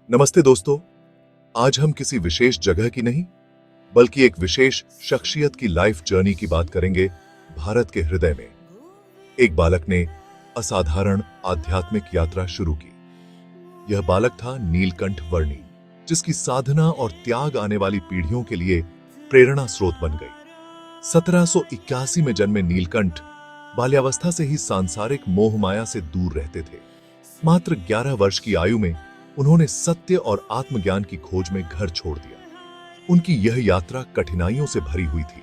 नमस्ते दोस्तों, आज हम किसी विशेष जगह की नहीं बल्कि एक विशेष शख्सियत की लाइफ जर्नी की बात करेंगे। भारत के हृदय में एक बालक ने असाधारण आध्यात्मिक यात्रा शुरू की। यह बालक था नीलकंठ वर्णी, जिसकी साधना और त्याग आने वाली पीढ़ियों के लिए प्रेरणा स्रोत बन गई। 1781 में जन्मे नीलकंठ बाल्यावस्था से ही सांसारिक मोह माया से दूर रहते थे। मात्र 11 वर्ष की आयु में उन्होंने सत्य और आत्मज्ञान की खोज में घर छोड़ दिया। उनकी यह यात्रा कठिनाइयों से भरी हुई थी।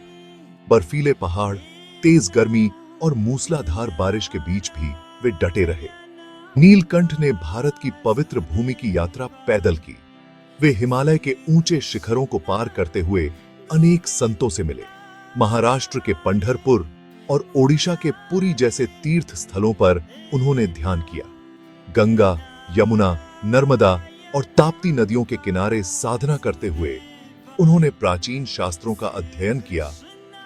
बर्फीले पहाड़, तेज गर्मी और मूसलाधार बारिश के बीच भी वे डटे रहे। नीलकंठ ने भारत की पवित्र भूमि की यात्रा पैदल की। वे हिमालय के ऊंचे शिखरों को पार करते हुए अनेक संतों से मिले। महाराष्ट्र के पंढरपुर और ओडिशा के पुरी जैसे तीर्थ स्थलों पर उन्होंने ध्यान किया। गंगा, यमुना, नर्मदा और ताप्ती नदियों के किनारे साधना करते हुए उन्होंने प्राचीन शास्त्रों का अध्ययन किया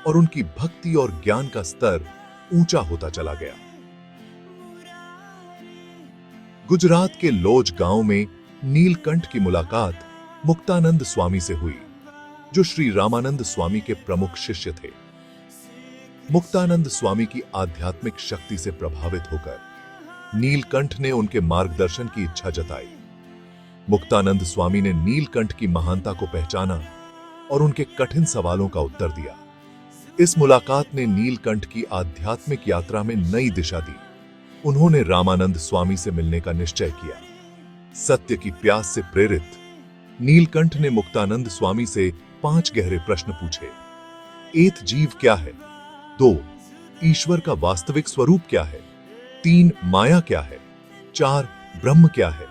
और उनकी भक्ति और ज्ञान का स्तर ऊंचा होता चला गया। गुजरात के लोज गांव में नीलकंठ की मुलाकात मुक्तानंद स्वामी से हुई, जो श्री रामानंद स्वामी के प्रमुख शिष्य थे। मुक्तानंद स्वामी की आध्यात्मिक शक्ति से प्रभावित होकर नीलकंठ ने उनके मार्गदर्शन की इच्छा जताई। मुक्तानंद स्वामी ने नीलकंठ की महानता को पहचाना और उनके कठिन सवालों का उत्तर दिया। इस मुलाकात ने नीलकंठ की आध्यात्मिक यात्रा में नई दिशा दी। उन्होंने रामानंद स्वामी से मिलने का निश्चय किया। सत्य की प्यास से प्रेरित नीलकंठ ने मुक्तानंद स्वामी से 5 गहरे प्रश्न पूछे। 1 जीव क्या है? 2 ईश्वर का वास्तविक स्वरूप क्या है? 3 माया क्या है? 4 ब्रह्म क्या है?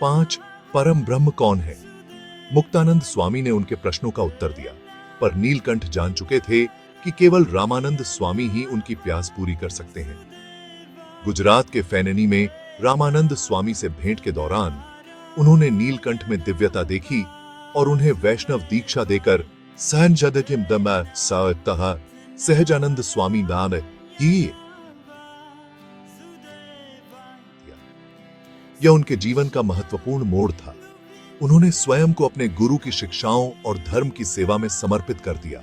5 परम ब्रह्म कौन है? मुक्तानंद स्वामी ने उनके प्रश्नों का उत्तर दिया, पर नीलकंठ जान चुके थे कि केवल रामानंद स्वामी ही उनकी प्यास पूरी कर सकते हैं। गुजरात के फैननी में रामानंद स्वामी से भेंट के दौरान उन्होंने नीलकंठ में दिव्यता देखी और उन्हें वैष्णव दीक्षा देकर सहजानंद स्वामी नाम ही यह उनके जीवन का महत्वपूर्ण मोड़ था। उन्होंने स्वयं को अपने गुरु की शिक्षाओं और धर्म की सेवा में समर्पित कर दिया।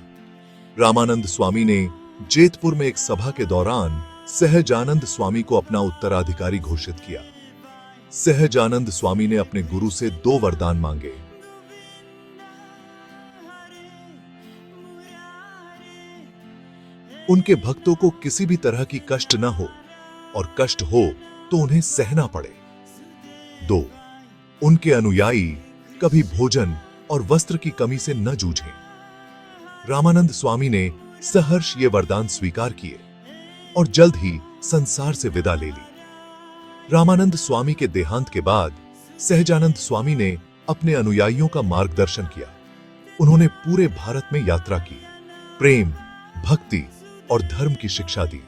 रामानंद स्वामी ने जेतपुर में एक सभा के दौरान सहजानंद स्वामी को अपना उत्तराधिकारी घोषित किया। सहजानंद स्वामी ने अपने गुरु से 2 वरदान मांगे। उनके भक्तों को किसी भी तरह की कष्ट न हो और कष्ट हो तो उन्हें सहना पड़े। 2 उनके अनुयायी कभी भोजन और वस्त्र की कमी से न जूझें। रामानंद स्वामी ने सहर्ष ये वरदान स्वीकार किए और जल्द ही संसार से विदा ले ली। रामानंद स्वामी के देहांत के बाद सहजानंद स्वामी ने अपने अनुयायियों का मार्गदर्शन किया। उन्होंने पूरे भारत में यात्रा की, प्रेम, भक्ति और धर्म की शिक्षा दी।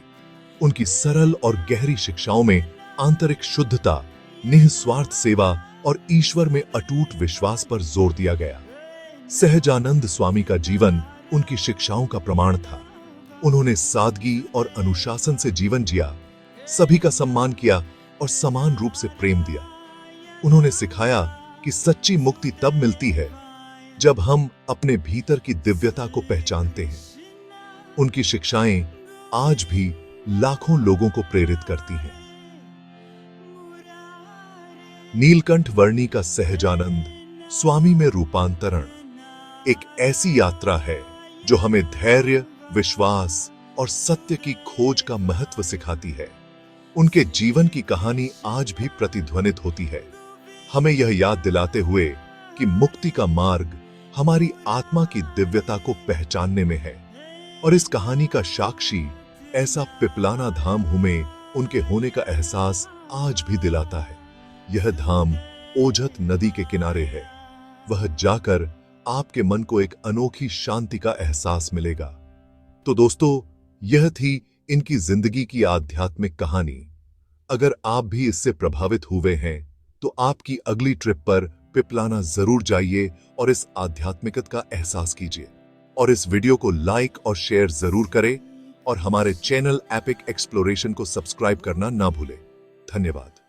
उनकी सरल और गहरी शिक्षाओं में आंतरिक शुद्धता, निस्वार्थ सेवा और ईश्वर में अटूट विश्वास पर जोर दिया गया। सहजानंद स्वामी का जीवन उनकी शिक्षाओं का प्रमाण था। उन्होंने सादगी और अनुशासन से जीवन जिया, सभी का सम्मान किया और समान रूप से प्रेम दिया। उन्होंने सिखाया कि सच्ची मुक्ति तब मिलती है जब हम अपने भीतर की दिव्यता को पहचानते हैं। उनकी शिक्षाएं आज भी लाखों लोगों को प्रेरित करती हैं। नीलकंठ वर्णी का सहजानंद स्वामी में रूपांतरण एक ऐसी यात्रा है जो हमें धैर्य, विश्वास और सत्य की खोज का महत्व सिखाती है। उनके जीवन की कहानी आज भी प्रतिध्वनित होती है, हमें यह याद दिलाते हुए कि मुक्ति का मार्ग हमारी आत्मा की दिव्यता को पहचानने में है। और इस कहानी का साक्षी ऐसा पिपलाना धाम हमें उनके होने का एहसास आज भी दिलाता है। यह धाम ओझत नदी के किनारे है। वह जाकर आपके मन को एक अनोखी शांति का एहसास मिलेगा। तो दोस्तों, यह थी इनकी जिंदगी की आध्यात्मिक कहानी। अगर आप भी इससे प्रभावित हुए हैं तो आपकी अगली ट्रिप पर पिपलाना जरूर जाइए और इस आध्यात्मिकता का एहसास कीजिए। और इस वीडियो को लाइक और शेयर जरूर करें और हमारे चैनल एपिक एक्सप्लोरेशन को सब्सक्राइब करना ना भूलें। धन्यवाद।